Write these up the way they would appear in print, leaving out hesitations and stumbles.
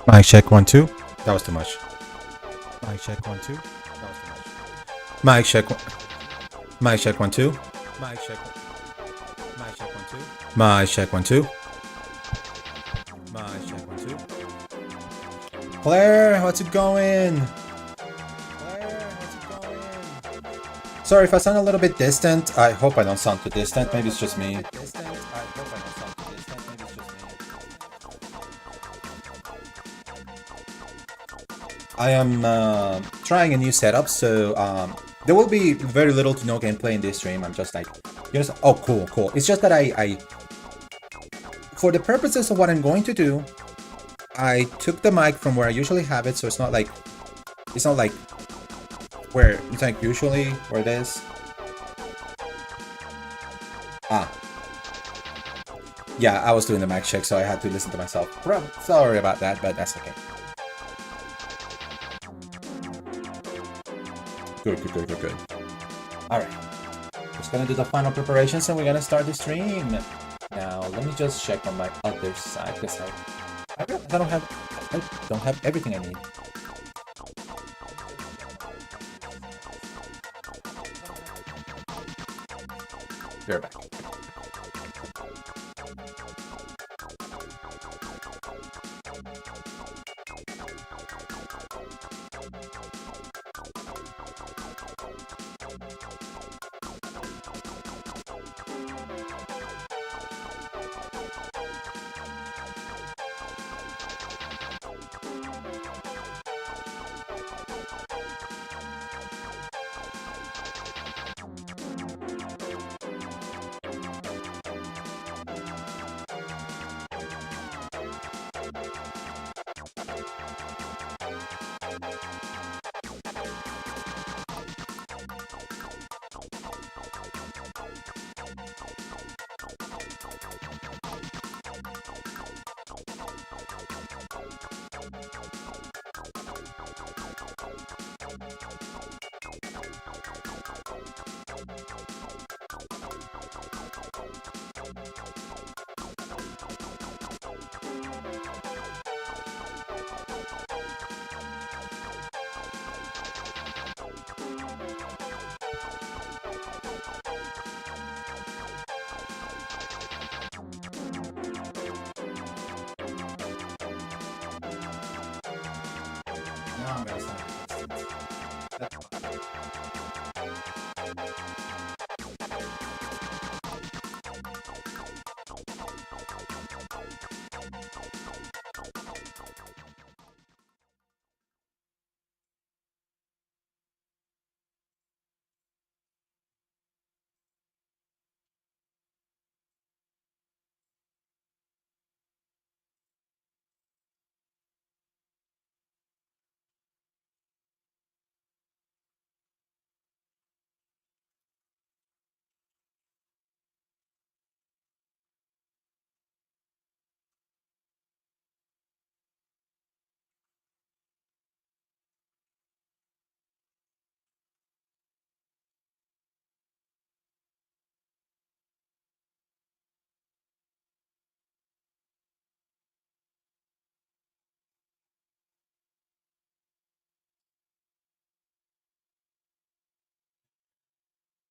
Mic check 1 2. That was too much. Mic check 1 2. That was too much. Mic check. Mic check 1 2. Mic check. Mic check 1 2. Mic check 1 2. Mic check 1 2. Claire, what's it going? Claire, what's it going? Sorry if I sound a little bit distant. I hope I don't sound too distant. Maybe it's just me. I am trying a new setup, so there will be very little to no gameplay in this stream. I'm just like, oh, cool. It's just that I, for the purposes of what I'm going to do, I took the mic from where I usually have it, so it's not like where it's like usually where it is. Yeah, I was doing the mic check, so I had to listen to myself. Sorry about that, but that's okay. Good. Alright. Just gonna do the final preparations and we're gonna start the stream. Now, let me just check on my other side, because I don't have everything I need. We're back.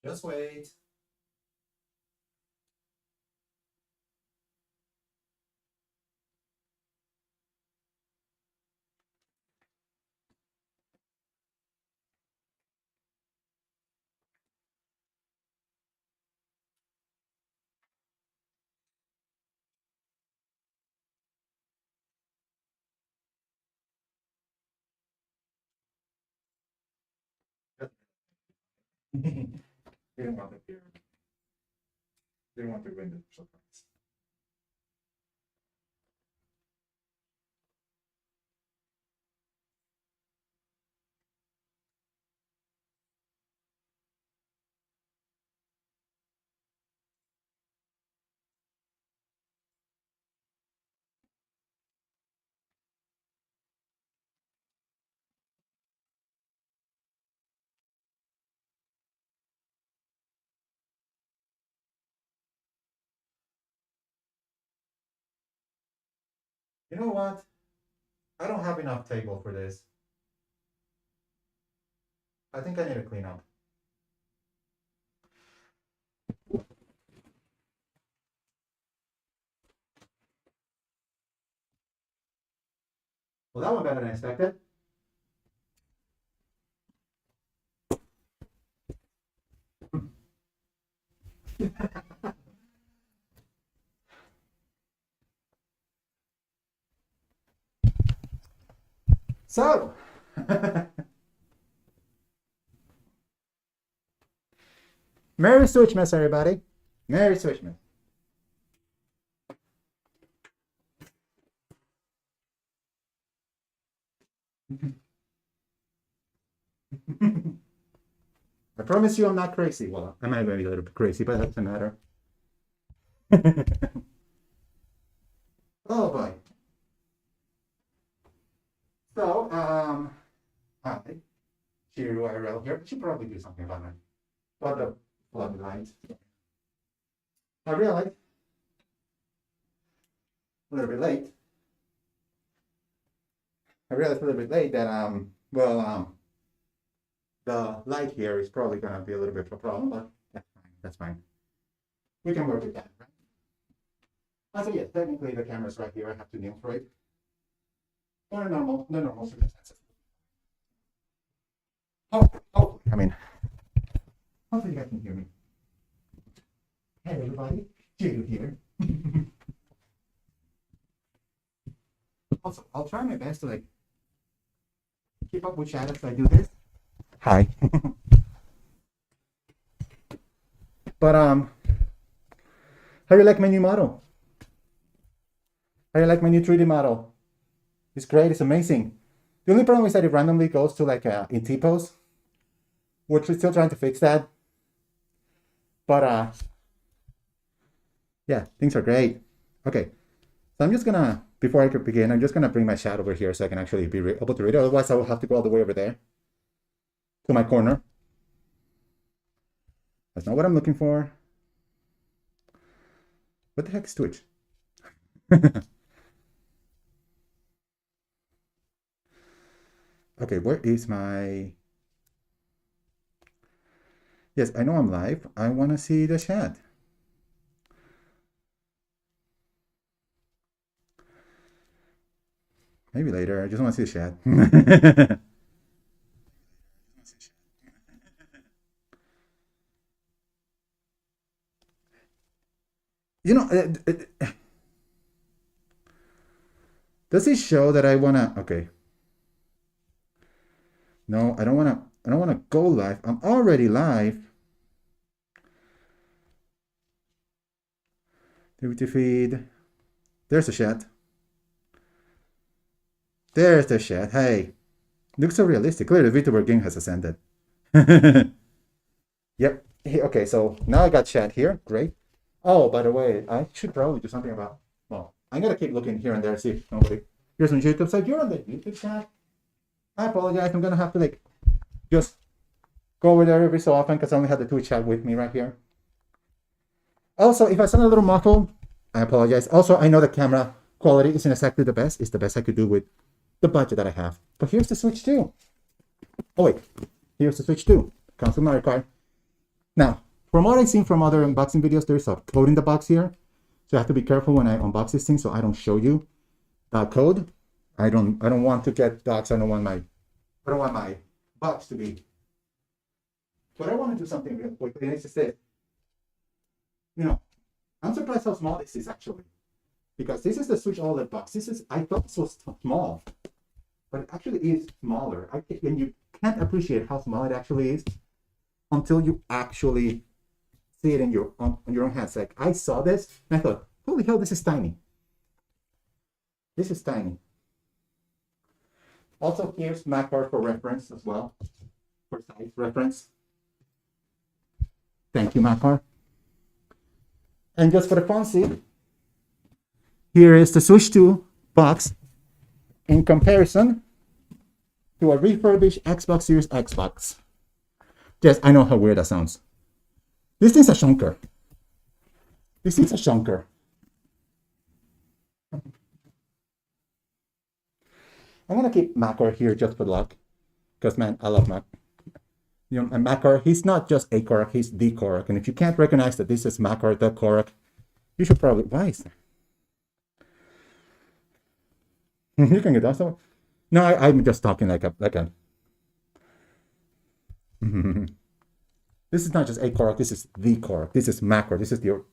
Just wait. Didn't want to hear. Didn't want to win the surprise. You know what? I don't have enough table for this. I think I need to clean up. Well, that went better than expected. So, Merry Switchmas, everybody. Merry Switchmas. I promise you I'm not crazy. Well, I might be a little bit crazy, but that doesn't matter. Oh boy. So, hi. Chiru IRL here. I should probably do something about it. About the blood lines. I realized a little bit late. That the light here is probably gonna be a little bit of a problem, but that's fine. That's fine. We can work with that, right? So yes, technically the camera's right here. I have to kneel for it. The normal circumstances. Oh, I mean, hopefully you guys can hear me. Hey everybody, Chiru here. Also, I'll try my best to like keep up with shadows as I do this. Hi. But how do you like my new model? How do you like my new 3D model? It's great, it's amazing. The only problem is that it randomly goes to like in T-pose. We're still trying to fix that. But yeah, things are great. Okay, so I'm just gonna, before I could begin, I'm just gonna bring my shadow over here so I can actually be able to read it. Otherwise, I will have to go all the way over there to my corner. That's not what I'm looking for. What the heck is Twitch? Okay, where is my... Yes, I know I'm live. I want to see the chat. Maybe later. I just want to see the chat. You know, does it show that I want to... Okay. No, I don't want to go live. I'm already live. Activity feed. There's the chat. There's the chat. Hey. Looks so realistic. Clearly, the VTuber game has ascended. Yep. Okay, so now I got chat here. Great. Oh, by the way, I should probably do something about... Well, I'm going to keep looking here and there, see if nobody... Here's on YouTube. So if you're on the YouTube chat, I apologize. I'm going to have to like just go over there every so often because I only have the Twitch chat with me right here. Also, if I sound a little muffled, I apologize. Also, I know the camera quality isn't exactly the best. It's the best I could do with the budget that I have. But here's the Switch 2. Oh, wait. Here's the Switch 2. Comes with Mario Kart. Now, from what I've seen from other unboxing videos, there's a code in the box here. So I have to be careful when I unbox this thing so I don't show you that code. I don't want to get docs. I don't want my box to be. But I want to do something real quickly. And it's just this. You know, I'm surprised how small this is actually. Because this is the Switch OLED box. I thought this was small. But it actually is smaller. And you can't appreciate how small it actually is until you actually see it in your on your own hands. Like I saw this and I thought, holy hell, this is tiny. This is tiny. Also, here's MacBook for reference as well, for size reference. Thank you, MacBook. And just for the fancy, here is the Switch 2 box in comparison to a refurbished Xbox Series X box. Yes, I know how weird that sounds. This thing's a shunker. This thing's a shunker. I'm gonna keep Makar here just for luck, because man, I love Mak. You know, and Makar, he's not just a Korok, he's the Korok. And if you can't recognize that this is Makar, the Korok, you should probably. Why is that? You can get that. So, no, I'm just talking like a This is not just a Korok, this is the Korok. This is Makar. This is the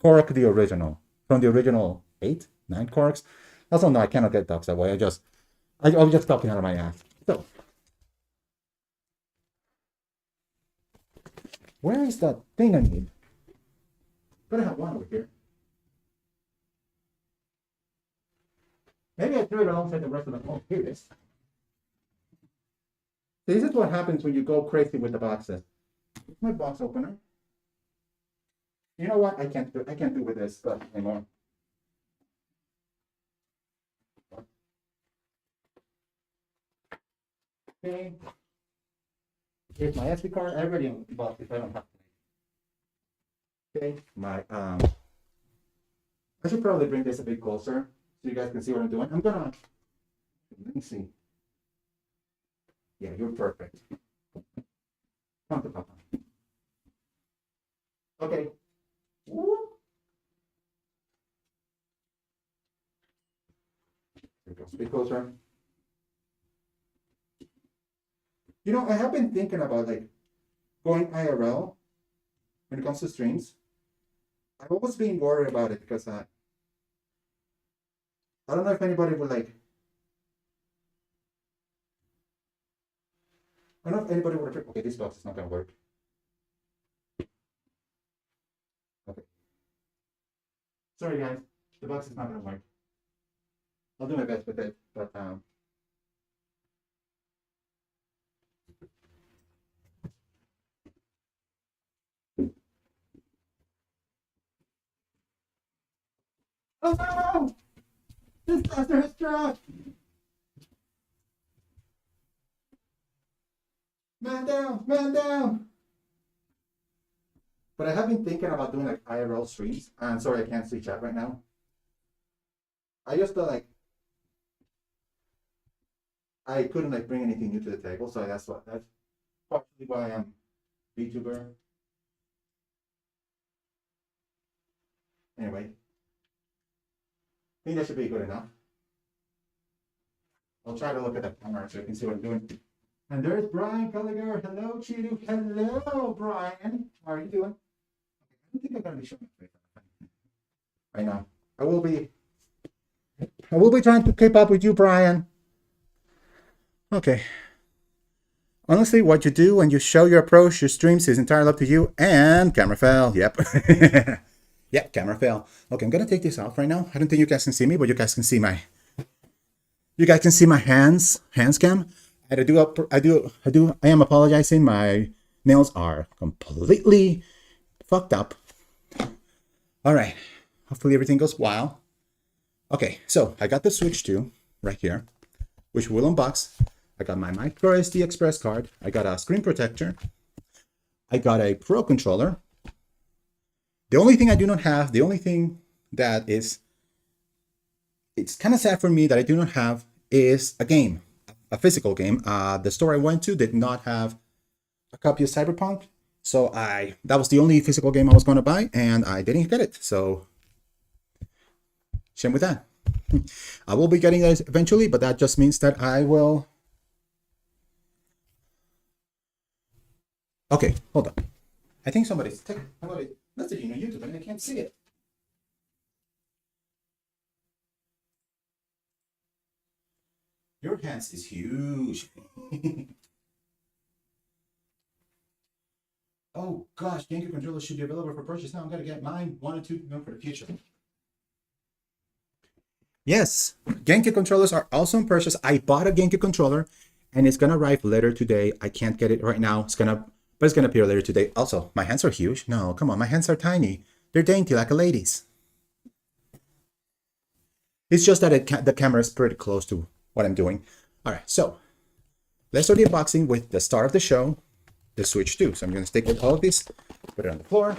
Korok, the original. From the original 8, 9 Koroks. Also, no, I cannot get ducks that way. I was just talking out of my ass. So, where is that thing I need? Better have one over here. Maybe I threw it alongside the rest of them. Oh, here it is. This is what happens when you go crazy with the boxes. My box opener. You know what? I can't do with this stuff anymore. Okay. Here's my SD card. I already bought this. I don't have to. Okay. My I should probably bring this a bit closer so you guys can see what I'm doing. I'm gonna let me see. Yeah, you're perfect. Come to Papa. Okay. Whoop. There we go. Speak closer. You know, I have been thinking about like going IRL when it comes to streams. I've always been worried about it because I don't know if anybody would like. I don't know if anybody would. Okay, this box is not gonna work. Okay. Sorry guys, the box is not gonna work. I'll do my best with it, but oh no! This blaster has dropped! Man down! Man down! But I have been thinking about doing like IRL streams. I'm sorry I can't see chat right now. I just felt like I couldn't like bring anything new to the table, so that's partially why I'm VTuber. Anyway, I think that should be good enough. I'll try to look at the camera so you can see what I'm doing. And there's Brian Gallagher. Hello, Chiru. Hello, Brian. How are you doing? I don't think I'm gonna be showing my face right now. I will be trying to keep up with you, Brian. Okay. Honestly, what you do when you show your approach, your streams is entirely up to you. And camera fell. Yep. Yep, camera fell. Okay, I'm gonna take this off right now. I don't think you guys can see me, but you guys can see my. You guys can see my hands cam. And I am apologizing. My nails are completely fucked up. All right. Hopefully everything goes well. Okay, so I got the Switch 2 right here, which we'll unbox. I got my micro SD Express card. I got a screen protector. I got a Pro controller. The only thing I do not have, the only thing that is, it's kind of sad for me that I do not have is a game, a physical game. The store I went to did not have a copy of Cyberpunk. So that was the only physical game I was going to buy, and I didn't get it. So shame with that. I will be getting it eventually, but that just means that I will. Okay, hold on. I think somebody's messaging on YouTube and I can't see it. Your hands is huge. Oh gosh, GameCube controllers should be available for purchase now. I'm gonna get mine 1 and 2 for the future. Yes, GameCube controllers are also in purchase. I bought a GameCube controller and it's gonna arrive later today. I can't get it right now. It's gonna appear later today. Also, my hands are huge. No, come on, my hands are tiny. They're dainty like a lady's. It's just that the camera is pretty close to what I'm doing. All right, so let's start the unboxing with the star of the show, the Switch 2. So I'm gonna stick with all of this, put it on the floor,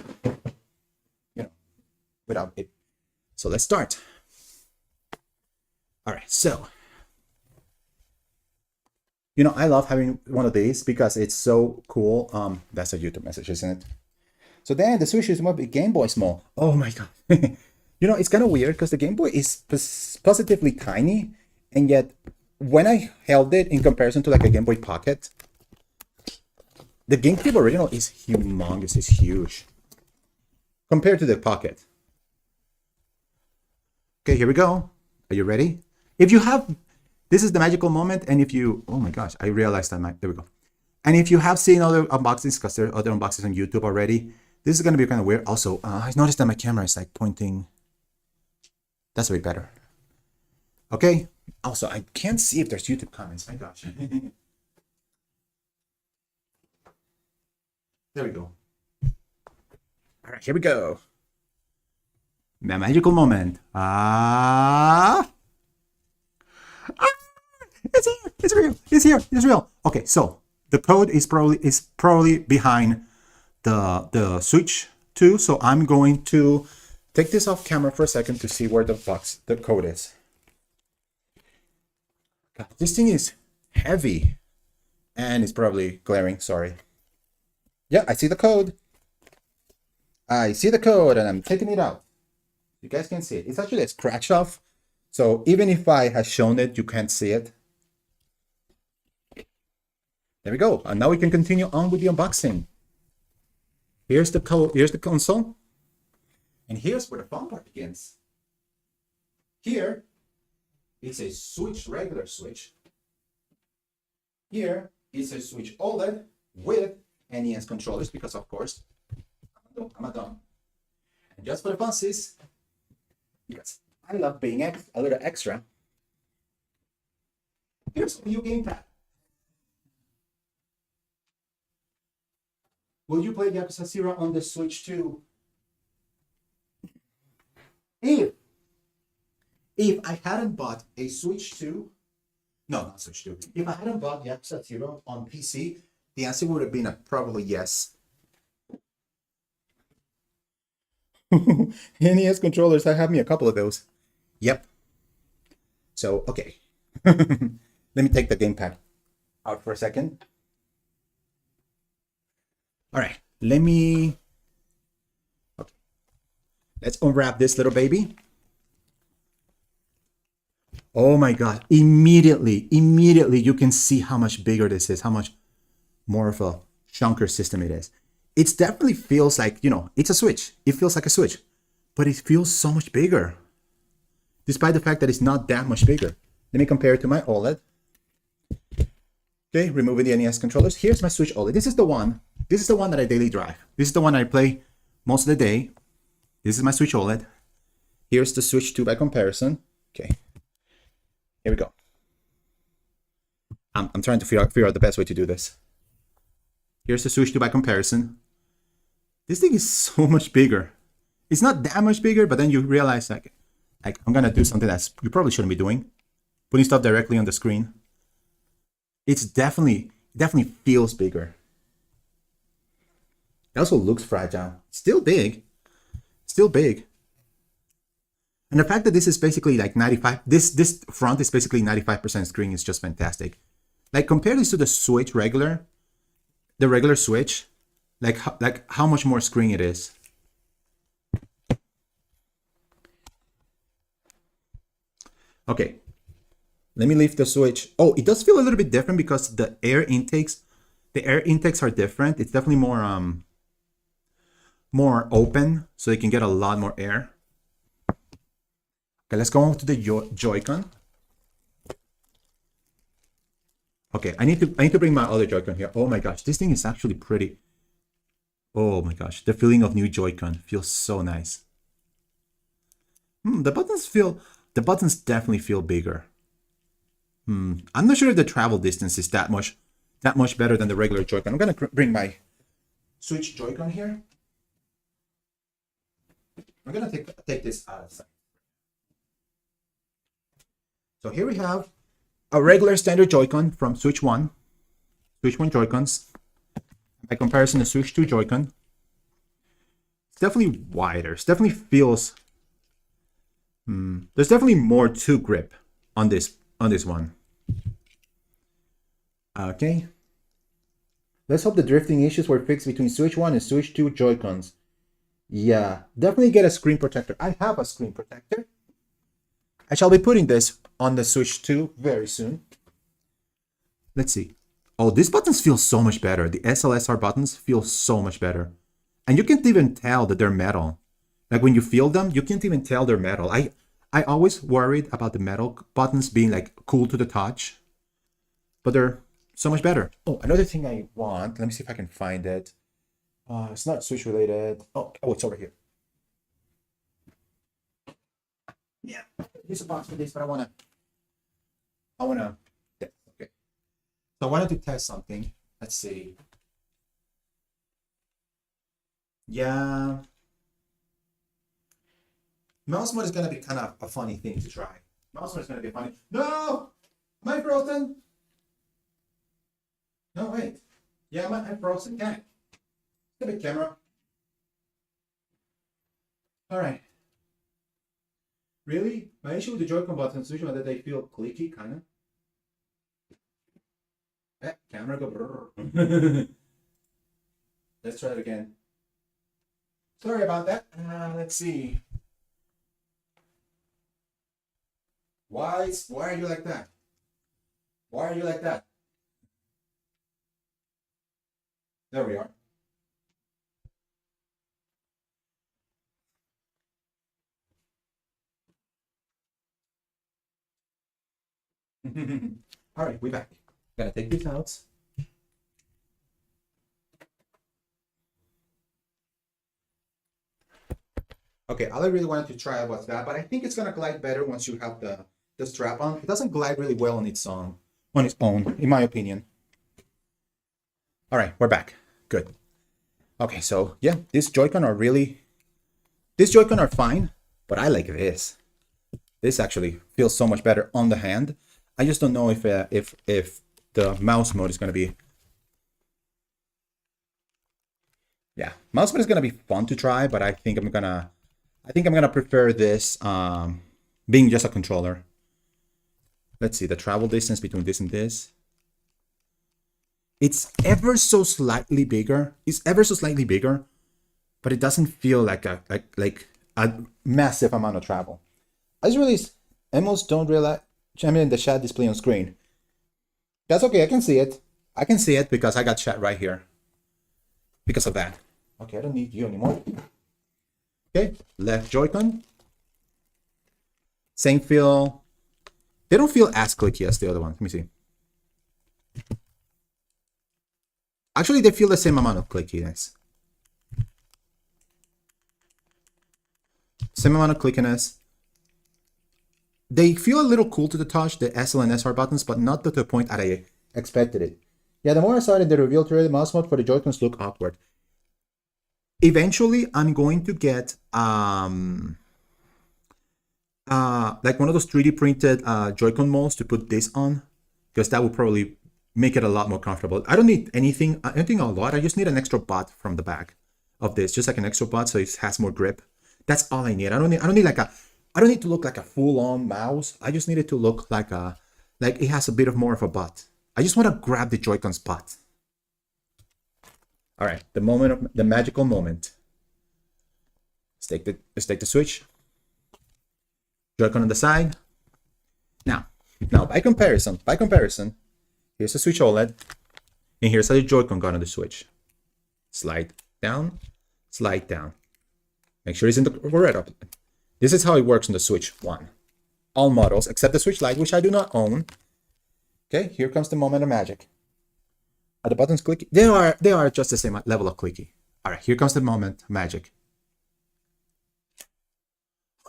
without it. So let's start. All right, so You know, I love having one of these because it's so cool. That's a YouTube message, isn't it? So then the Switch is more big, Game Boy small. Oh my god. You know, it's kind of weird because the Game Boy is positively tiny, and yet when I held it in comparison to like a Game Boy Pocket, the GameCube original is humongous, it's huge compared to the Pocket. Okay, here we go. Are you ready? If you have, this is the magical moment, and if you, oh my gosh, I realized that there we go. And if you have seen other unboxings, because there are other unboxings on YouTube already, this is going to be kind of weird. Also, I noticed that my camera is like pointing. That's way better. Okay. Also, I can't see if there's YouTube comments. My gosh. There we go. All right, here we go. The magical moment. It's here. It's real. It's here. It's real. Okay, so the code is probably behind the Switch 2. So I'm going to take this off camera for a second to see where the code is. God, this thing is heavy, and it's probably glaring. Sorry. Yeah, I see the code. I see the code, and I'm taking it out. You guys can see it. It's actually a scratch off. So even if I have shown it, you can't see it. There we go. And now we can continue on with the unboxing. Here's the code. Here's the console. And here's where the fun part begins. Here is a Switch, regular Switch. Here is a Switch OLED with NES controllers, because of course, I'm a dumb. And just for the funsies, because I love being a little extra, here's a new gamepad. Will you play Yakuza 0 on the Switch 2? If I hadn't bought a Switch 2, no, not Switch 2. If I hadn't bought Yakuza 0 on PC, the answer would have been probably yes. NES controllers, I have me a couple of those. Yep. So, okay. Let me take the gamepad out for a second. All right, okay. Let's unwrap this little baby. Oh my God, immediately you can see how much bigger this is, how much more of a chunker system it is. It definitely feels like, you know, it's a Switch. It feels like a Switch, but it feels so much bigger, despite the fact that it's not that much bigger. Let me compare it to my OLED. Okay, removing the NES controllers. Here's my Switch OLED. This is the one that I daily drive. This is the one I play most of the day. This is my Switch OLED. Here's the Switch 2 by comparison. Okay, here we go. I'm trying to figure out the best way to do this. Here's the Switch 2 by comparison. This thing is so much bigger. It's not that much bigger, but then you realize like I'm gonna do something that you probably shouldn't be doing, putting stuff directly on the screen. It's definitely feels bigger. It also looks fragile. Still big. And the fact that this is basically like 95, this front is basically 95% screen is just fantastic. Like compare this to the Switch the regular Switch, like how much more screen it is. Okay, let me leave the Switch. Oh, it does feel a little bit different because the air intakes are different. It's definitely more open, so you can get a lot more air. Okay, let's go on to the Joy-Con. Okay, I need to bring my other Joy-Con here. Oh my gosh, this thing is actually pretty. Oh my gosh, the feeling of new Joy-Con feels so nice. The buttons definitely feel bigger. I'm not sure if the travel distance is that much better than the regular Joy-Con. I'm gonna bring my Switch Joy-Con here. I'm gonna take this out of sight. So here we have a regular standard Joy-Con from Switch 1. Switch 1 Joy-Cons. By comparison to Switch 2 Joy-Con. It's definitely wider. It definitely feels... there's definitely more to grip on this one. Okay. Let's hope the drifting issues were fixed between Switch 1 and Switch 2 Joy-Cons. Yeah, definitely get a screen protector. I have a screen protector. I shall be putting this on the Switch 2 very soon. Let's see. Oh, these buttons feel so much better. The SLSR buttons feel so much better. And you can't even tell that they're metal. Like when you feel them, you can't even tell they're metal. I always worried about the metal buttons being like cool to the touch. But they're so much better. Oh, another thing I want. Let me see if I can find it. It's not Switch related. Oh, it's over here. Yeah, there's a box for this, but I wanna. Okay. So I wanted to test something. Let's see. Yeah. Mouse mode is gonna be kind of a funny thing to try. Mouse mode is gonna be funny. No! Am I frozen? No, wait. Yeah, I'm frozen. Can I? The big camera. Alright. Really? My issue with the Joy-Con buttons is that they feel clicky, kind of. Camera go brrr. Let's try it again. Sorry about that. Let's see. Why are you like that? Why are you like that? There we are. All right, we're back. Gotta take this out. Okay, all I really wanted to try was that, but I think it's gonna glide better once you have the strap on. It doesn't glide really well on its own, in my opinion. All right, we're back. Good. Okay, so yeah, these Joy-Con are fine, but I like this. This actually feels so much better on the hand. I just don't know if the mouse mode is gonna be. Yeah, mouse mode is gonna be fun to try, but I think I'm gonna prefer this being just a controller. Let's see the travel distance between this and this. It's ever so slightly bigger. But it doesn't feel like a massive amount of travel. I just realized emos don't realize the chat display on screen. That's okay, I can see it. I can see it because I got chat right here. Because of that. Okay, I don't need you anymore. Okay, left Joy-Con. Same feel. They don't feel as clicky as the other one. Let me see. Actually, they feel the same amount of clickiness. Same amount of clickiness. They feel a little cool to the touch, the SL and SR buttons, but not to the point that I expected it. Yeah, the more I saw it in the reveal trailer, the mouse mode for the Joy-Cons look awkward. Eventually, I'm going to get like one of those 3D printed Joy-Con molds to put this on, because that would probably make it a lot more comfortable. I don't need anything a lot. I just need an extra butt from the back of this, just like an extra butt, so it has more grip. That's all I need. I don't need to look like a full-on mouse. I just need it to look like it has a bit more of a butt. I just want to grab the Joy-Con's butt. All right, the magical moment. Let's take the Switch. Joy-Con on the side. Now by comparison, here's the Switch OLED, and here's how the Joy-Con got on the Switch. Slide down, slide down. Make sure it's in the right up. This is how it works on the Switch 1. All models except the Switch Lite, which I do not own. Okay, here comes the moment of magic. Are the buttons clicky? They are just the same level of clicky. All right, here comes the moment of magic.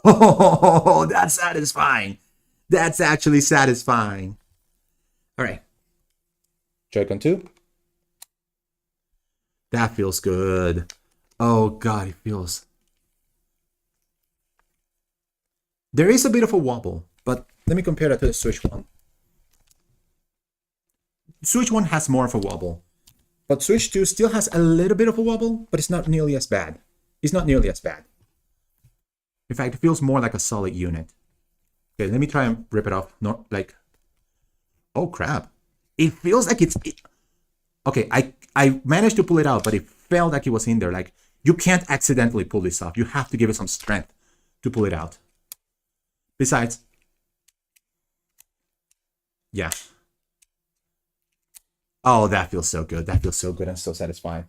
Oh, that's satisfying. That's actually satisfying. All right. Joy-Con 2. That feels good. Oh God, it feels. There is a bit of a wobble, but let me compare that to the Switch 1. Switch 1 has more of a wobble, but Switch 2 still has a little bit of a wobble, but it's not nearly as bad. It's not nearly as bad. In fact, it feels more like a solid unit. Okay, let me try and rip it off. Not like, oh crap. It feels like okay, I managed to pull it out, but it felt like it was in there. Like, you can't accidentally pull this off. You have to give it some strength to pull it out. Besides, yeah. Oh, that feels so good. That feels so good and so satisfying.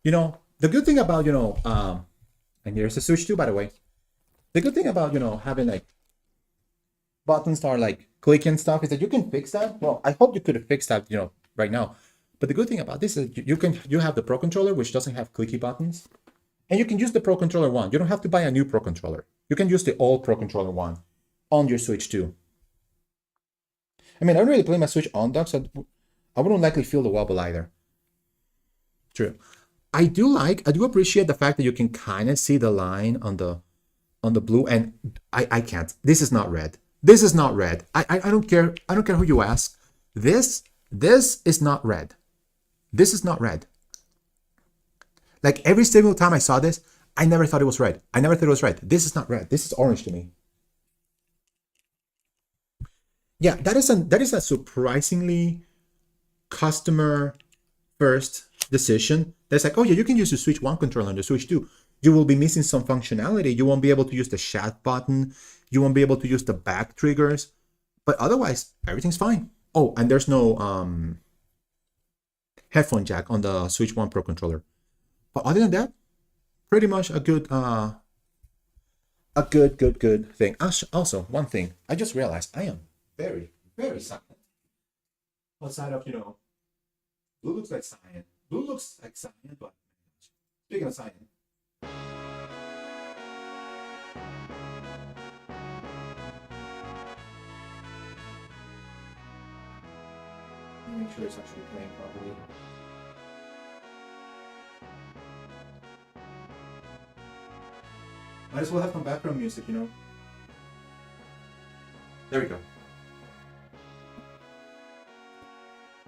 You know, the good thing about, and here's the Switch 2, by the way. The good thing about, having like buttons that are like clicking stuff is that you can fix that. Well, I hope you could have fixed that, right now. But the good thing about this is you have the Pro Controller, which doesn't have clicky buttons. And you can use the Pro Controller one. You don't have to buy a new Pro Controller. You can use the old Pro Controller one on your Switch 2. I mean, I don't really play my Switch on dock, so I wouldn't likely feel the wobble either. True. I do appreciate the fact that you can kind of see the line on the blue, and I can't. This is not red. This is not red. I don't care. I don't care who you ask. This is not red. This is not red. Like, every single time I saw this, I never thought it was red. I never thought it was red. This is not red. This is orange to me. Yeah, that is a surprisingly customer first decision. That's like, oh yeah, you can use the Switch 1 controller on the Switch 2. You will be missing some functionality. You won't be able to use the chat button. You won't be able to use the back triggers. But otherwise, everything's fine. Oh, and there's no headphone jack on the Switch 1 Pro controller. But other than that, pretty much a good thing. Also, one thing, I just realized I am very, very silent. Outside of, blue looks like cyan. Blue looks like cyan, but speaking of cyan. Make sure it's actually playing properly. Might as well have some background music, There we go.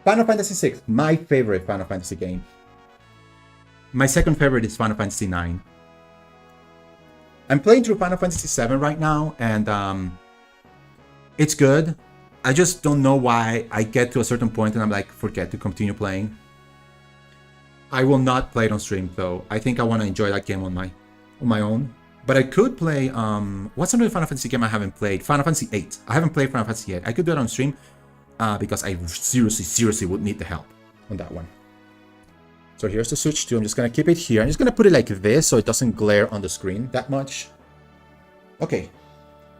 Final Fantasy VI, my favorite Final Fantasy game. My second favorite is Final Fantasy IX. I'm playing through Final Fantasy VII right now, and it's good. I just don't know why I get to a certain point and I'm like, forget to continue playing. I will not play it on stream though. I think I want to enjoy that game on my own. But I could play, what's another Final Fantasy game I haven't played? Final Fantasy VIII. I haven't played Final Fantasy yet. I could do it on stream because I seriously would need the help on that one. So here's the Switch 2. I'm just going to keep it here. I'm just going to put it like this so it doesn't glare on the screen that much. Okay.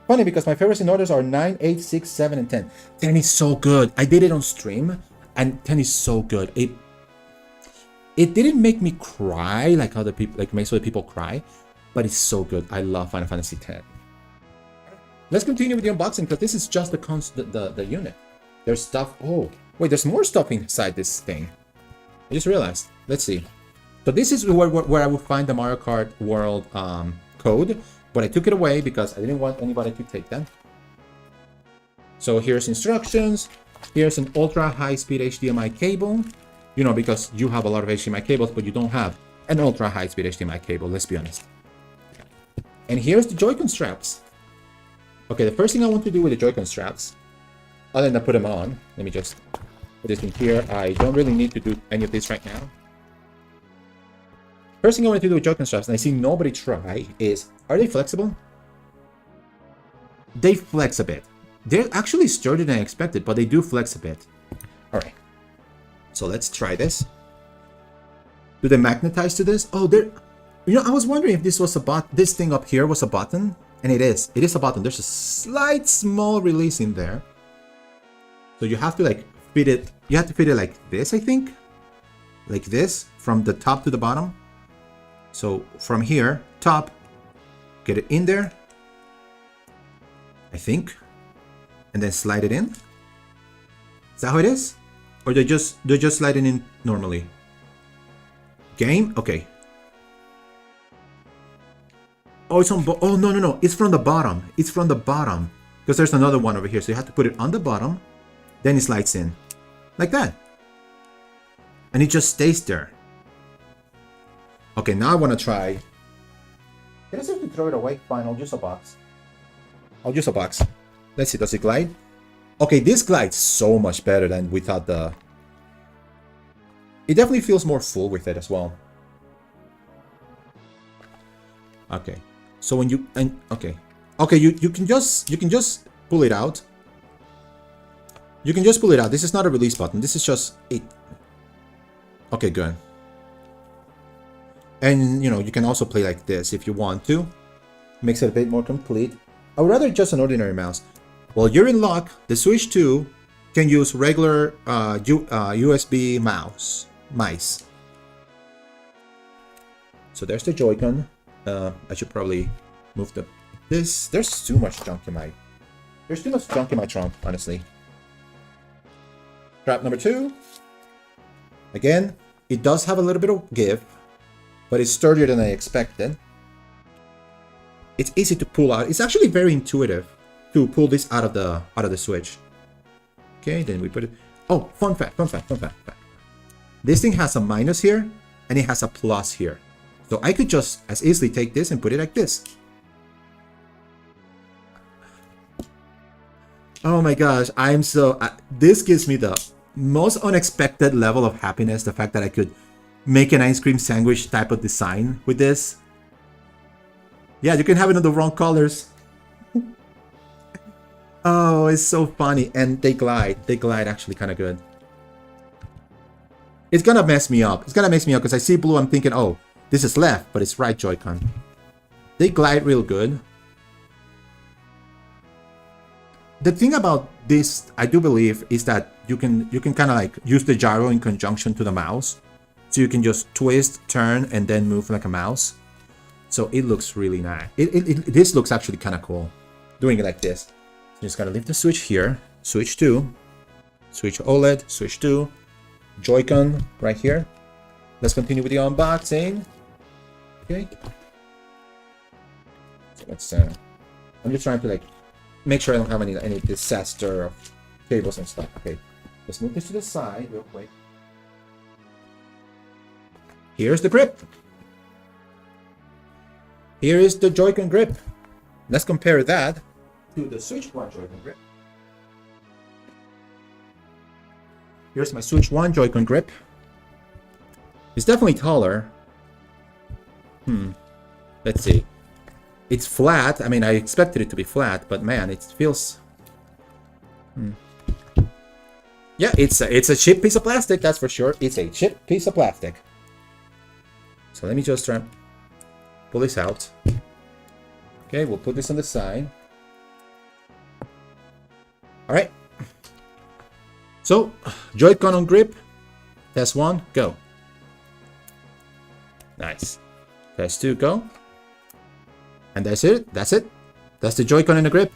Funny because my favorites in orders are 9, 8, 6, 7, and 10. 10 is so good. I did it on stream and 10 is so good. It didn't make me cry like other people, like makes other people cry. But it's so good. I love Final Fantasy X. Let's continue with the unboxing because this is just the unit. There's stuff. Oh, wait, there's more stuff inside this thing. I just realized. Let's see. So this is where I would find the Mario Kart World code, but I took it away because I didn't want anybody to take that. So here's instructions. Here's an ultra high-speed HDMI cable. Because you have a lot of HDMI cables, but you don't have an ultra high-speed HDMI cable. Let's be honest. And here's the Joy-Con straps. Okay, the first thing I want to do with the Joy-Con straps, other than put them on, let me just put this in here. I don't really need to do any of this right now. First thing I want to do with Joy-Con straps, and I see nobody try, is, are they flexible? They flex a bit. They're actually sturdier than I expected, but they do flex a bit. All right. So let's try this. Do they magnetize to this? Oh, they're... I was wondering if this was this thing up here was a button, and it is. It is a button. There's a slight small release in there. So you have to like fit it. You have to fit it like this, I think. Like this, from the top to the bottom. So from here, top, get it in there. I think. And then slide it in. Is that how it is? Or they're just sliding in normally? Game? Okay. Oh, it's on. Oh, no. It's from the bottom. It's from the bottom. Because there's another one over here. So you have to put it on the bottom. Then it slides in. Like that. And it just stays there. Okay, now I want to try. Can I have to throw it away? Fine, I'll use a box. Let's see, does it glide? Okay, this glides so much better than we thought the... It definitely feels more full with it as well. Okay. So when you... okay. Okay, you can just pull it out. You can just pull it out. This is not a release button. This is just it. Okay, good. And, you know, you can also play like this if you want to. Makes it a bit more complete. I would rather just an ordinary mouse. Well, you're in luck. The Switch 2 can use regular USB mice. So there's the Joy-Con. I should probably move this. There's too much junk in my... There's too much junk in my trunk, honestly. Strap number 2. Again, it does have a little bit of give, but it's sturdier than I expected. It's easy to pull out. It's actually very intuitive to pull this out of the Switch. Okay, then we put it... Oh, fun fact. This thing has a minus here, and it has a plus here. So I could just as easily take this and put it like this. Oh my gosh, I'm so... this gives me the most unexpected level of happiness, the fact that I could make an ice cream sandwich type of design with this. Yeah, you can have it in the wrong colors. Oh, it's so funny. And they glide. They glide actually kind of good. It's gonna mess me up. It's gonna mess me up because I see blue, I'm thinking, oh, this is left, but it's right Joy-Con. They glide real good. The thing about this, I do believe, is that you can kind of like use the gyro in conjunction to the mouse. So you can just twist, turn, and then move like a mouse. So it looks really nice. This looks actually kind of cool. Doing it like this. Just gotta leave the Switch here. Switch 2. Switch OLED. Switch 2. Joy-Con right here. Let's continue with the unboxing. Okay. So let's... I'm just trying to like make sure I don't have any disaster of cables and stuff. Okay. Let's move this to the side real quick. Here's the grip. Here is the Joy-Con grip. Let's compare that to the Switch 1 Joy-Con grip. Here's my Switch 1 Joy-Con grip. It's definitely taller. Let's see. It's flat. I mean, I expected it to be flat, but man, it feels... Yeah, it's a cheap piece of plastic, that's for sure. It's a cheap piece of plastic. So let me just try and pull this out. Okay, we'll put this on the side. Alright. So, Joy-Con on grip. Test 1, go. Nice. Test 2, go. And that's it. That's it. That's the Joy-Con in the grip.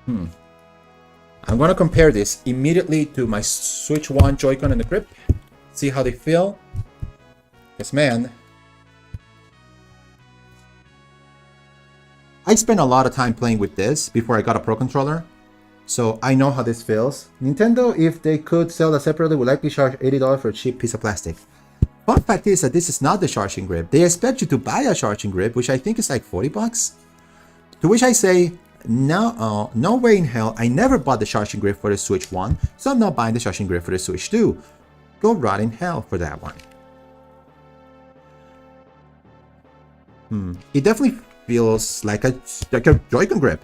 I'm gonna compare this immediately to my Switch 1 Joy-Con in the grip. See how they feel. Because man, I spent a lot of time playing with this before I got a Pro Controller. So I know how this feels. Nintendo, if they could sell that separately, would likely charge $80 for a cheap piece of plastic. Fun fact is that this is not the charging grip. They expect you to buy a charging grip, which I think is like 40 bucks. To which I say, no, no way in hell. I never bought the charging grip for the Switch 1, so I'm not buying the charging grip for the Switch 2. Go rot in hell for that one. It definitely feels like a Joy-Con grip.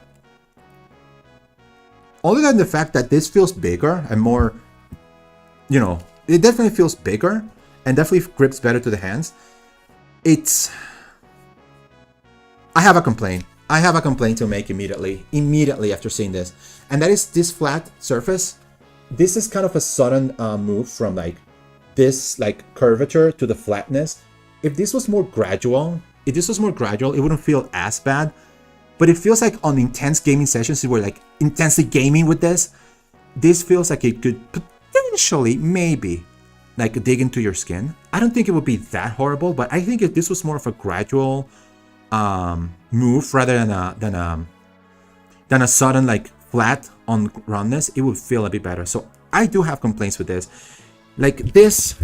Other than the fact that this feels bigger and more, you know, it definitely feels bigger and definitely grips better to the hands. I have a complaint. I have a complaint to make immediately after seeing this. And that is this flat surface. This is kind of a sudden move from like this like curvature to the flatness. If this was more gradual, it wouldn't feel as bad. But it feels like on intense gaming sessions, where like intensely gaming with this feels like it could potentially, maybe, like dig into your skin. I don't think it would be that horrible, but I think if this was more of a gradual move rather than a sudden like flat on roundness, it would feel a bit better. So I do have complaints with this. Like this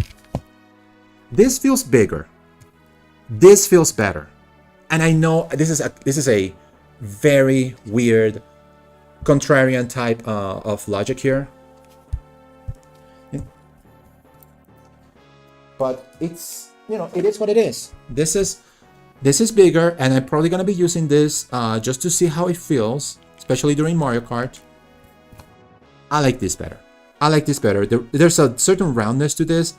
feels bigger. This feels better. And I know this is a very weird contrarian type of logic here. But it's, you know, it is what it is. This is bigger, and I'm probably gonna be using this just to see how it feels, especially during Mario Kart. I like this better. I like this better. There's a certain roundness to this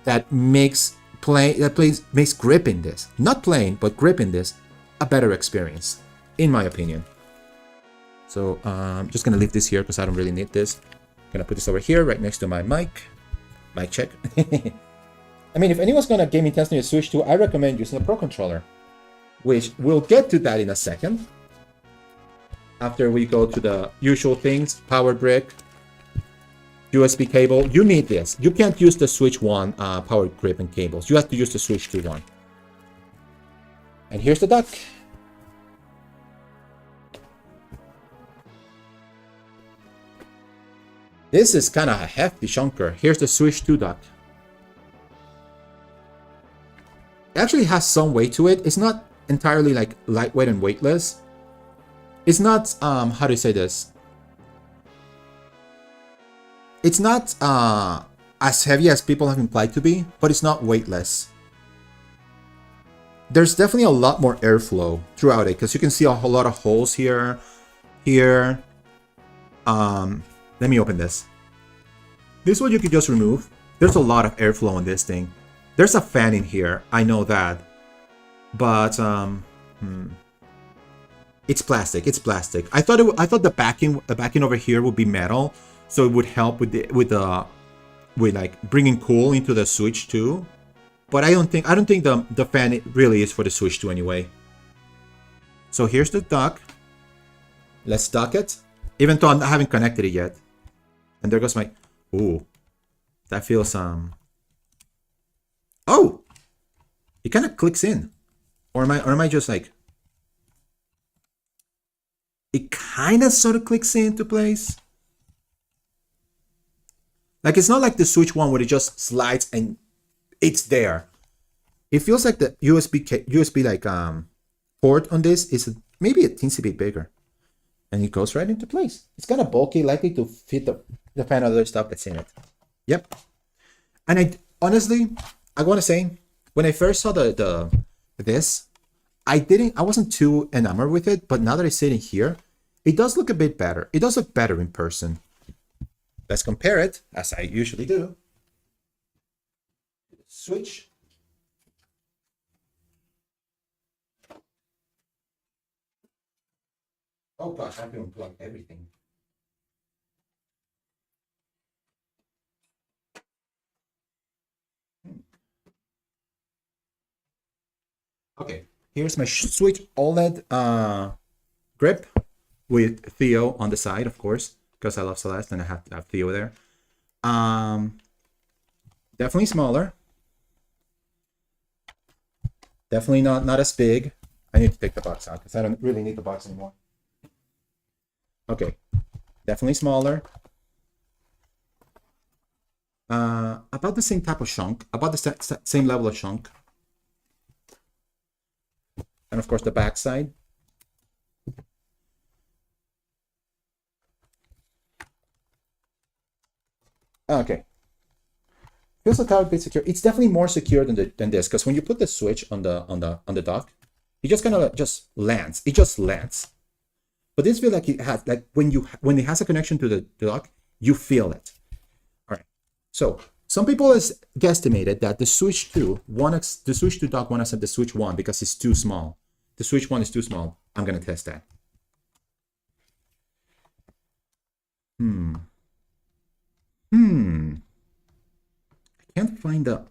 that makes gripping this, not playing, but gripping this, a better experience, in my opinion. So I'm just gonna leave this here because I don't really need this. I'm gonna put this over here, right next to my mic. Mic check. I mean, if anyone's gonna game intensely a Switch 2, I recommend using a Pro Controller, which we'll get to that in a second. After we go to the usual things, power brick, USB cable. You need this. You can't use the Switch 1 power grip and cables. You have to use the Switch 2 one. And here's the dock. This is kind of a hefty chunker. Here's the Switch 2 dock. It actually has some weight to it. It's not entirely like lightweight and weightless. It's not, how do you say this? It's not as heavy as people have implied to be, but it's not weightless. There's definitely a lot more airflow throughout it, because you can see a whole lot of holes here, here. Let me open this. This one you could just remove. There's a lot of airflow on this thing. There's a fan in here, I know that. But, it's plastic, it's plastic. I thought the backing over here would be metal, so it would help with like bringing cool into the Switch 2. But I don't think the fan really is for the Switch 2 anyway. So here's the dock. Let's dock it. Even though I haven't connected it yet. And there goes my... Ooh. That feels... Oh! It kind of clicks in. Or am I just like... It kind of sort of clicks into place. Like, it's not like the Switch 1 where it just slides and it's there. It feels like the USB like port on this is maybe a teensy bit bigger. And it goes right into place. It's kind of bulky, likely to fit the fan other stuff that's in it. Yep. And I honestly, I want to say, when I first saw this, I wasn't too enamored with it, but now that I sit in here, it does look a bit better. It does look better in person. Let's compare it, as I usually do. Switch. Oh gosh, I have to unplug everything. Okay, here's my Switch OLED grip with Theo on the side, of course, because I love Celeste and I have to have Theo there. Definitely smaller. Definitely not as big. I need to take the box out because I don't really need the box anymore. Okay, definitely smaller. About the same type of chunk, about the same level of chunk. And of course the back side. Okay. Feels a tiny bit secure. It's definitely more secure than this, because when you put the Switch on the dock, it just kind of just lands. It just lands. But this feels like it has, like when it has a connection to the dock, you feel it. All right. So some people has guesstimated that the Switch 2 dock won't accept the Switch 1 because it's too small. The Switch 1 is too small. I'm gonna test that. I can't find the...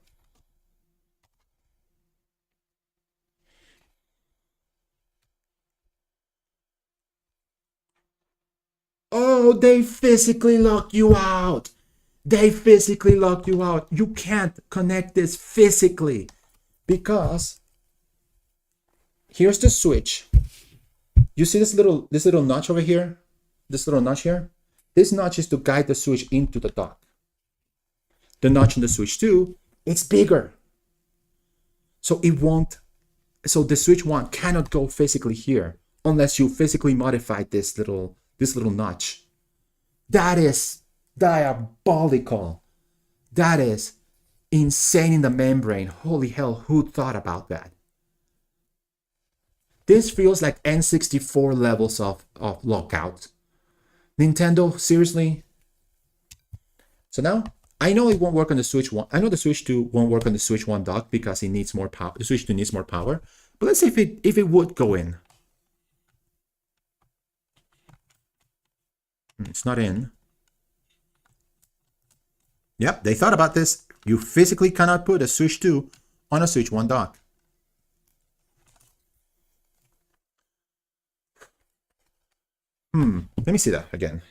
Oh, they physically lock you out. They physically lock you out. You can't connect this physically because here's the Switch. You see this little notch over here? This little notch here? This notch is to guide the Switch into the dock. The notch in the Switch 2, it's bigger. So the Switch 1 cannot go physically here unless you physically modify this little this little notch. That is diabolical. That is insane in the membrane. Holy hell, who thought about that? This feels like N64 levels of lockout. Nintendo, seriously? So now, I know it won't work on the Switch 1. I know the Switch 2 won't work on the Switch 1 dock because it needs more power. The Switch 2 needs more power. But let's see if it would go in. It's not in. Yep, they thought about this. You physically cannot put a Switch 2 on a Switch 1 dock. Let me see that again.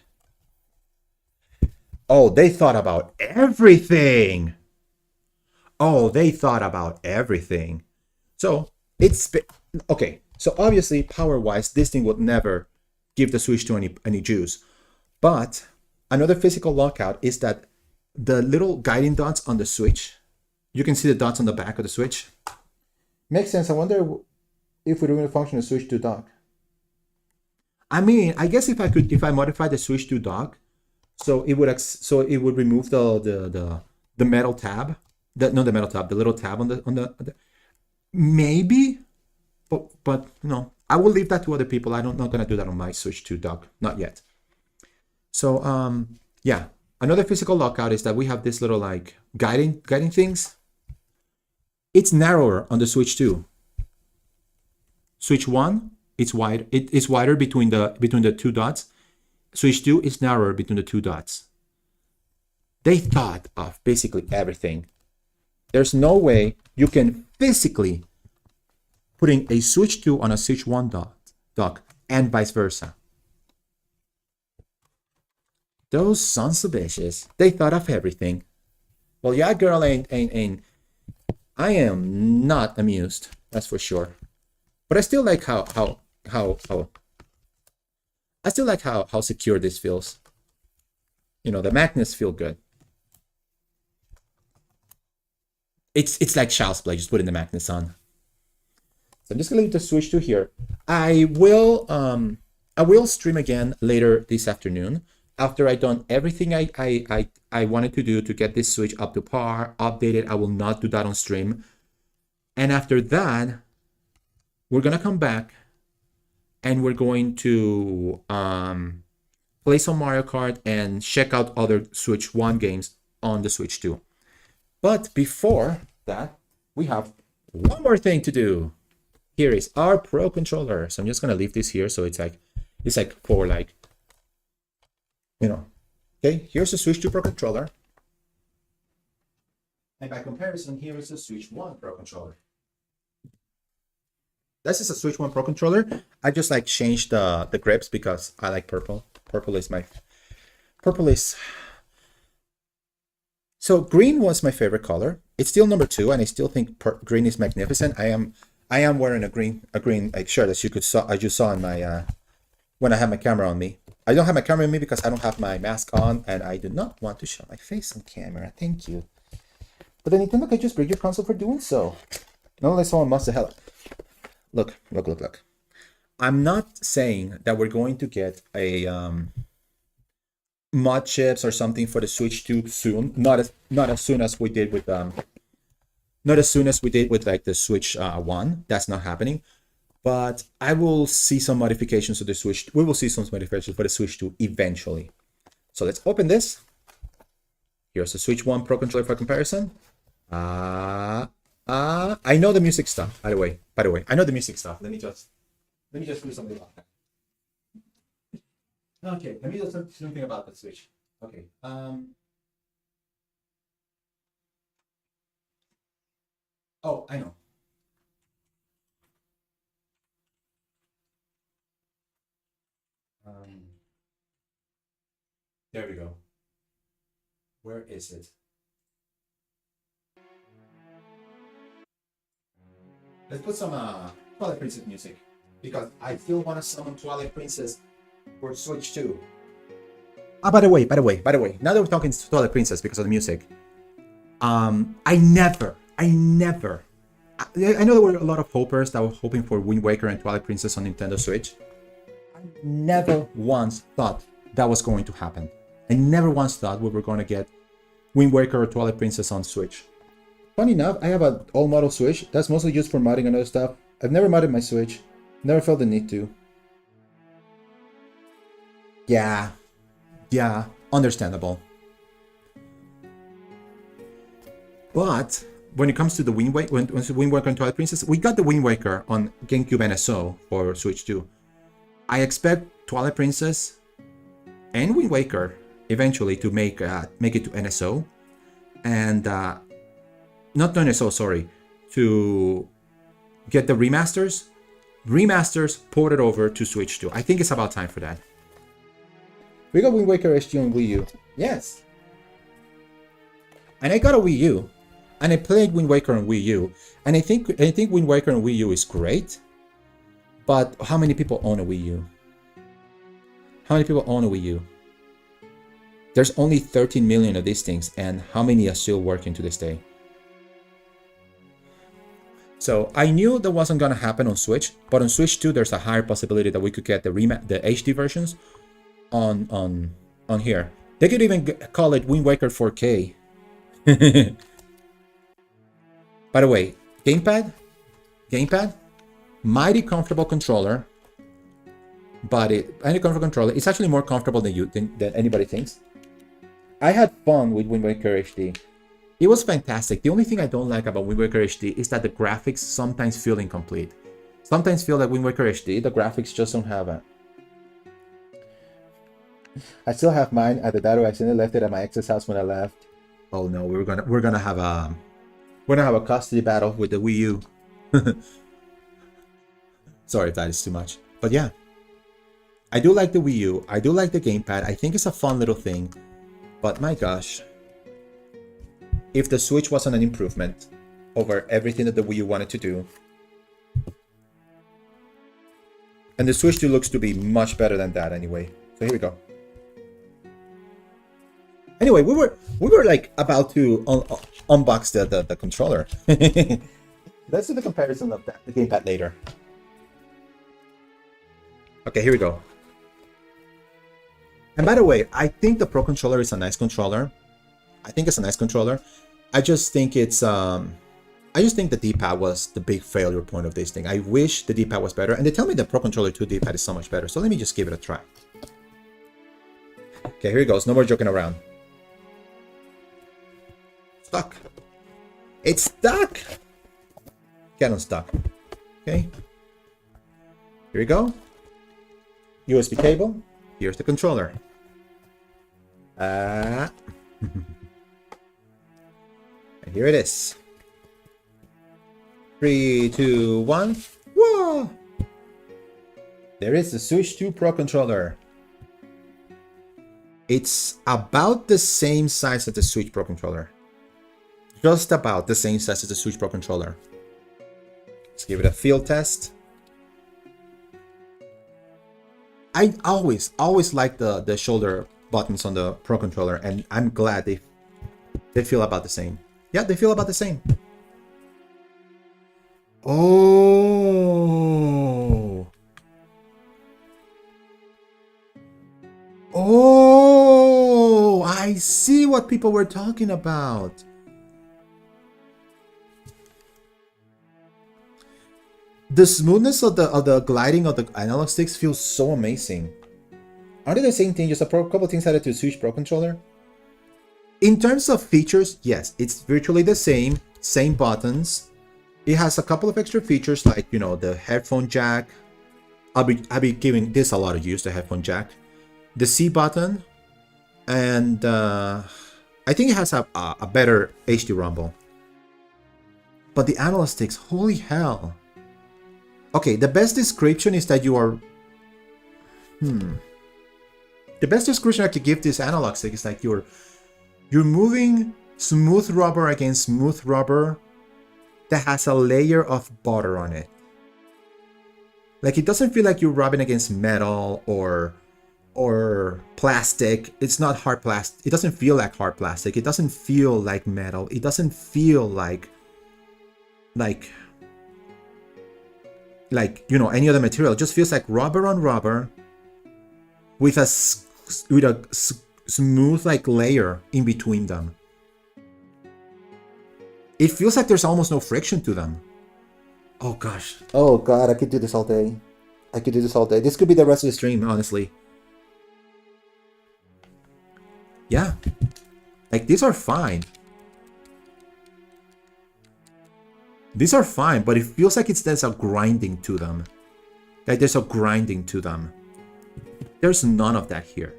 Oh, they thought about everything. Oh, they thought about everything. So it's okay. So obviously, power-wise, this thing would never give the Switch 2 any juice. But another physical lockout is that the little guiding dots on the Switch, you can see the dots on the back of the Switch. Makes sense. I wonder if we're doing a function of Switch 2 dock. I mean, I guess if I modify the Switch 2 dock, so it would remove the metal tab, the little tab on the maybe, but no, I will leave that to other people. I'm not gonna do that on my Switch 2 dock, not yet. So yeah, another physical lockout is that we have this little like guiding things. It's narrower on the Switch 2. Switch 1, it's wide. It's wider between the two dots. Switch 2 is narrower between the two dots. They thought of basically everything. There's no way you can physically putting a Switch 2 on a Switch 1 dock and vice versa. Those sons of bitches, they thought of everything. Well, yeah, girl, ain't. I am not amused, that's for sure. But I still like how secure this feels. You know, the magnets feel good. It's like child's play, just putting the magnets on. So I'm just gonna leave the Switch 2 here. I will stream again later this afternoon after I've done everything I wanted to do to get this Switch up to par, updated. I will not do that on stream. And after that, we're gonna come back and we're going to play some Mario Kart and check out other Switch 1 games on the Switch 2. But before that, we have one more thing to do. Here is our Pro Controller. So I'm just gonna leave this here so it's like for like, you know. Okay, here's the Switch 2 Pro Controller. And by comparison, here is the Switch 1 Pro Controller. This is a Switch 1 Pro Controller. I just like changed the grips because I like purple. Purple is so green was my favorite color. It's still number 2, and I still think green is magnificent. I am wearing a green like shirt, as I just saw in my when I have my camera on me. I don't have my camera on me because I don't have my mask on, and I do not want to show my face on camera. Thank you. But then Nintendo can just break your console for doing so. Not unless someone must have hell. Look. I'm not saying that we're going to get a mod chips or something for the Switch 2 soon. Not as soon as we did with like the Switch 1. That's not happening. But I will see some modifications to the Switch. We will see some modifications for the Switch 2 eventually. So let's open this. Here's the Switch 1 Pro Controller for comparison. I know the music stuff, by the way. I know the music stuff. Let me just do something about that. Okay, let me do something about the Switch. Okay. Oh, I know. There we go. Where is it? Let's put some Twilight Princess music, because I still want to summon Twilight Princess for Switch 2. By the way, now that we're talking Twilight Princess because of the music, I know there were a lot of hopers that were hoping for Wind Waker and Twilight Princess on Nintendo Switch. never once thought that was going to happen. I never once thought we were going to get Wind Waker or Twilight Princess on Switch. Funny enough, I have an old model Switch that's mostly used for modding and other stuff. I've never modded my Switch. Never felt the need to. Yeah, understandable. But when it comes to the Wind Waker, when Wind Waker and Twilight Princess, we got the Wind Waker on GameCube NSO for Switch 2. I expect Twilight Princess and Wind Waker eventually to make it to NSO, and not to NSO, sorry, to get the remasters ported over to Switch 2. I think it's about time for that. We got Wind Waker HD on Wii U. Yes. And I got a Wii U. And I played Wind Waker on Wii U. And I think Wind Waker on Wii U is great. But how many people own a Wii U? How many people own a Wii U? There's only 13 million of these things, and how many are still working to this day? So I knew that wasn't gonna happen on Switch, but on Switch 2 there's a higher possibility that we could get the HD versions on here. They could even call it Wind Waker 4K. By the way, gamepad, mighty comfortable controller, but it's actually more comfortable than anybody thinks. I had fun with Wind Waker HD. It was fantastic. The only thing I don't like about Wind Waker HD is that the graphics sometimes feel incomplete. Sometimes feel like Wind Waker HD, the graphics just don't have it. I still have mine at the dado. I accidentally left it at my ex's house when I left. Oh no, we're gonna have a custody battle with the Wii U. Sorry if that is too much, but yeah, I do like the Wii U. I do like the gamepad. I think it's a fun little thing, but my gosh, if the Switch wasn't an improvement over everything that the Wii U wanted to do, and the Switch 2 looks to be much better than that anyway. So here we go. Anyway, we were like about to unbox the controller. Let's do the comparison of the gamepad later. Okay, here we go. And by the way, I think the Pro controller is a nice controller. I think it's a nice controller. I just think it's I just think the D-pad was the big failure point of this thing. I wish the D-pad was better, and they tell me the Pro Controller 2 D-pad is so much better. So let me just give it a try. Okay, here it goes. No more joking around. Stuck. It's stuck. Get unstuck. Okay. Here we go. USB cable. Here's the controller. And here it is. 3, 2, 1. Whoa! There is the Switch 2 Pro controller. It's about the same size as the Switch Pro controller. Just about the same size as the Switch Pro controller. Let's give it a field test. I always like the shoulder buttons on the Pro controller, and I'm glad they feel about the same. Yeah, they feel about the same. Oh. Oh, I see what people were talking about. The smoothness of the gliding of the analog sticks feels so amazing. Aren't they the same thing? Just a couple things added to the Switch Pro controller. In terms of features, yes, it's virtually the same buttons. It has a couple of extra features like, you know, the headphone jack. I'll be giving this a lot of use, the headphone jack. The C button, and I think it has a better HD rumble. But the analog sticks, holy hell. Okay, the best description is that you are... The best description I could give this analog stick is like you're moving smooth rubber against smooth rubber that has a layer of butter on it. Like, it doesn't feel like you're rubbing against metal or plastic. It's not hard plastic. It doesn't feel like hard plastic. It doesn't feel like metal. It doesn't feel like you know, any other material. It just feels like rubber on rubber with a smooth like layer in between them. It feels like there's almost no friction to them. Oh gosh. Oh god, I could do this all day. I could do this all day. This could be the rest of the stream, honestly. Yeah. Like, these are fine. These are fine, but it feels like there's a grinding to them. Like, there's a grinding to them. There's none of that here.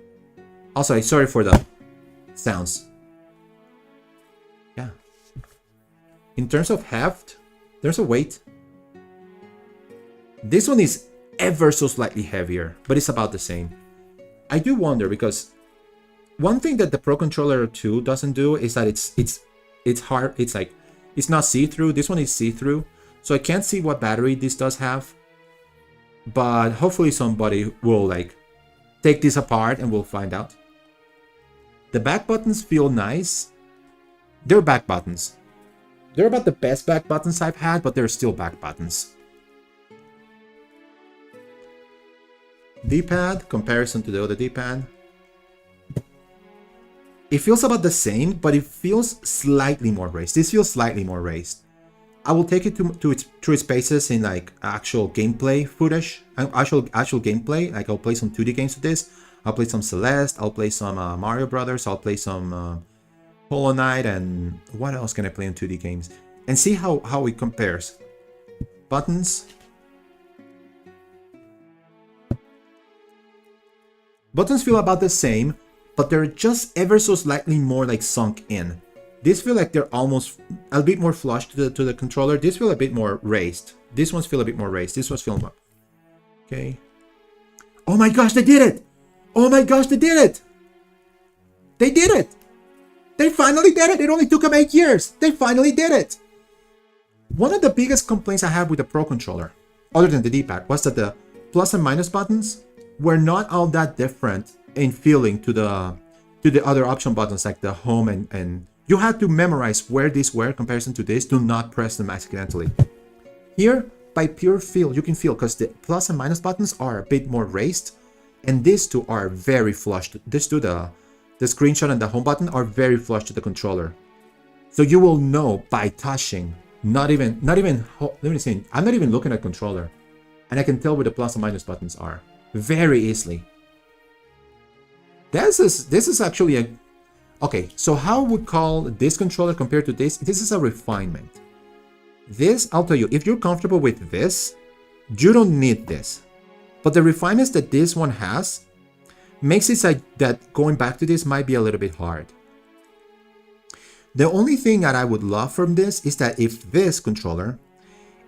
Also, sorry for the sounds. Yeah. In terms of heft, there's a weight. This one is ever so slightly heavier, but it's about the same. I do wonder, because one thing that the Pro Controller 2 doesn't do is that it's hard. It's like, it's not see-through. This one is see-through, so I can't see what battery this does have. But hopefully somebody will like take this apart and we'll find out. The back buttons feel nice. They're back buttons. They're about the best back buttons I've had, but they're still back buttons. D-pad, comparison to the other D-pad. It feels about the same, but it feels slightly more raised. This feels slightly more raised. I will take it through its paces in like actual gameplay footage, actual gameplay. Like, I'll play some 2D games with this. I'll play some Celeste. I'll play some Mario Brothers. I'll play some Hollow Knight, and what else can I play in 2D games? And see how it compares. Buttons. Buttons feel about the same, but they're just ever so slightly more like sunk in. These feel like they're almost a bit more flush to the controller. These feel a bit more raised. These ones feel a bit more raised. This one's feeling more. Okay. Oh my gosh, they did it! Oh my gosh, they did it! They did it! They finally did it! It only took them 8 years! They finally did it! One of the biggest complaints I have with the Pro Controller, other than the D-pad, was that the plus and minus buttons were not all that different in feeling to the other option buttons, like the home and you had to memorize where these were in comparison to this. Do not press them accidentally. Here, by pure feel, you can feel, because the plus and minus buttons are a bit more raised, and these two are very flush. These two, the screenshot and the home button, are very flush to the controller. So you will know by touching, let me see, I'm not even looking at controller, and I can tell where the plus and minus buttons are very easily. This is actually a... Okay, so how would call this controller compared to this? This is a refinement. This, I'll tell you, if you're comfortable with this, you don't need this. But the refinements that this one has makes it like that going back to this might be a little bit hard. The only thing that I would love from this is that if this controller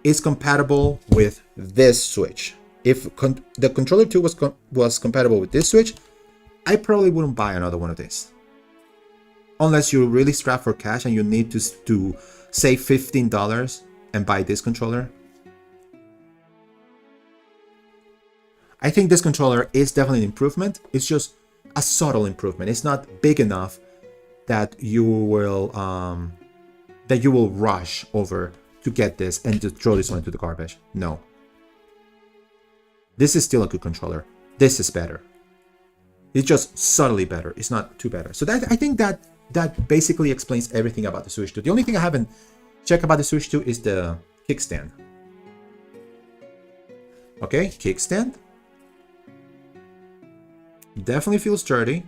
is compatible with this Switch. If the controller 2 was compatible with this Switch, I probably wouldn't buy another one of these. Unless you're really strapped for cash and you need to save $15 and buy this controller. I think this controller is definitely an improvement. It's just a subtle improvement. It's not big enough that you will rush over to get this and to throw this one into the garbage. No. This is still a good controller. This is better. It's just subtly better. It's not too better. So I think that basically explains everything about the Switch 2. The only thing I haven't checked about the Switch 2 is the kickstand. Okay, kickstand. Definitely feels sturdy.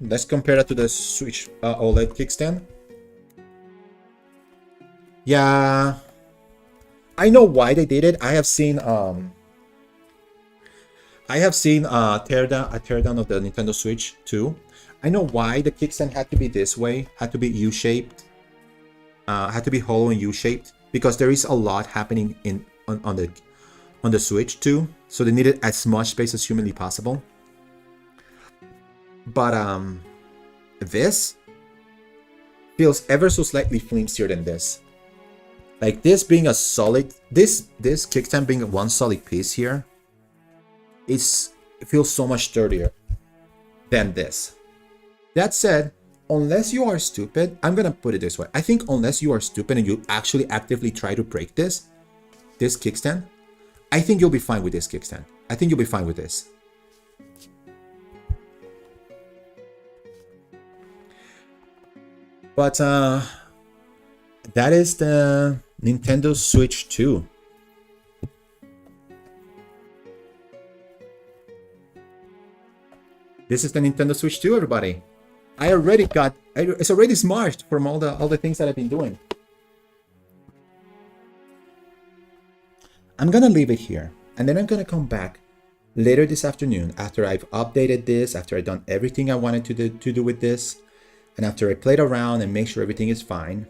Let's compare that to the Switch OLED kickstand. Yeah, I know why they did it. I have seen a teardown of the Nintendo Switch 2. I know why the kickstand had to be this way, had to be U-shaped, had to be hollow and U-shaped, because there is a lot happening on the Switch 2, so they needed as much space as humanly possible. But this feels ever so slightly flimsier than this. Like this being a solid, this kickstand being one solid piece here, it feels so much sturdier than this. That said, unless you are stupid, I'm gonna put it this way. I think unless you are stupid and you actually actively try to break this kickstand, I think you'll be fine with this, Kickstand. I think you'll be fine with this. But that is the Nintendo Switch 2. This is the Nintendo Switch 2, everybody. It's already smart from all the things that I've been doing. I'm gonna leave it here, and then I'm gonna come back later this afternoon after I've updated this, after I've done everything I wanted to do with this, and after I played around and make sure everything is fine.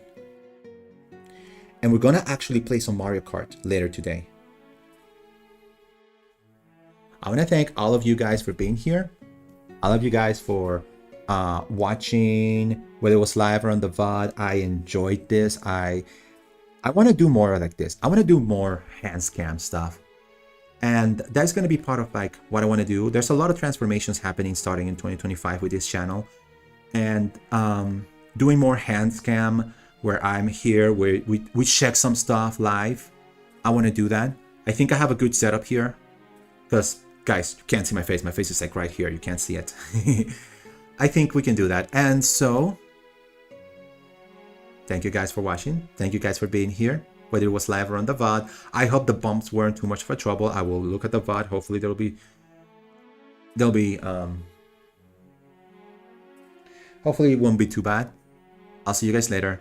And we're gonna actually play some Mario Kart later today. I wanna thank all of you guys for being here. All of you guys for watching, whether it was live or on the VOD. I enjoyed this. I want to do more like this. I want to do more hand cam stuff. And that's going to be part of like what I want to do. There's a lot of transformations happening starting in 2025 with this channel. And doing more hand cam where I'm here, where we check some stuff live. I want to do that. I think I have a good setup here. Because, guys, you can't see my face. My face is like right here. You can't see it. I think we can do that. And so, thank you guys for watching. Thank you guys for being here, whether it was live or on the VOD. I hope the bumps weren't too much of a trouble. I will look at the VOD. Hopefully hopefully it won't be too bad. I'll see you guys later.